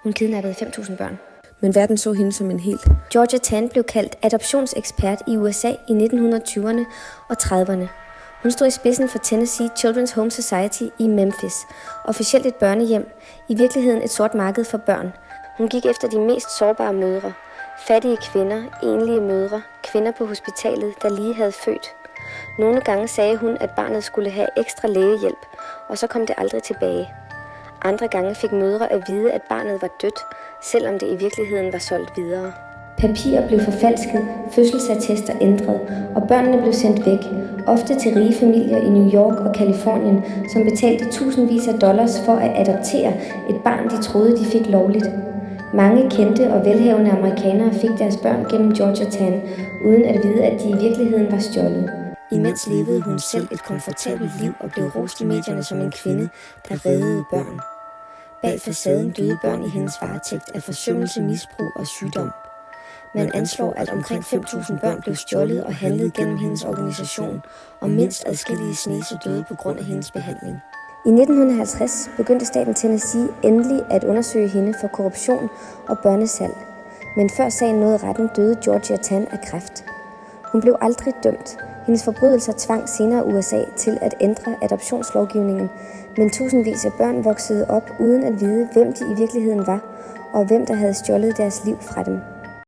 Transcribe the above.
Hun kidnappede 5.000 børn. Men verden så hende som en helt. Georgia Tann blev kaldt adoptionsekspert i USA i 1920'erne og 30'erne. Hun stod i spidsen for Tennessee Children's Home Society i Memphis, officielt et børnehjem, i virkeligheden et sort marked for børn. Hun gik efter de mest sårbare mødre, fattige kvinder, enlige mødre, kvinder på hospitalet, der lige havde født. Nogle gange sagde hun, at barnet skulle have ekstra lægehjælp, og så kom det aldrig tilbage. Andre gange fik mødre at vide, at barnet var dødt, selvom det i virkeligheden var solgt videre. Papirer blev forfalsket, fødselsattester ændret, og børnene blev sendt væk, ofte til rige familier i New York og Californien, som betalte tusindvis af dollars for at adoptere et barn, de troede, de fik lovligt. Mange kendte og velhavende amerikanere fik deres børn gennem Georgia Tann, uden at vide, at de i virkeligheden var stjålet. Imens levede hun selv et komfortabelt liv og blev rost i medierne som en kvinde, der reddede børn. Bag facaden døde børn i hendes varetægt af forsømmelse, misbrug og sygdom. Man anslår, at omkring 5.000 børn blev stjålet og handlet gennem hendes organisation, og mindst adskillige snese døde på grund af hendes behandling. I 1950 begyndte staten Tennessee endelig at undersøge hende for korruption og børnesalg. Men før sagen nåede retten, døde Georgia Tann af kræft. Hun blev aldrig dømt. Hendes forbrydelser tvang senere USA til at ændre adoptionslovgivningen, men tusindvis af børn voksede op uden at vide, hvem de i virkeligheden var, og hvem der havde stjålet deres liv fra dem.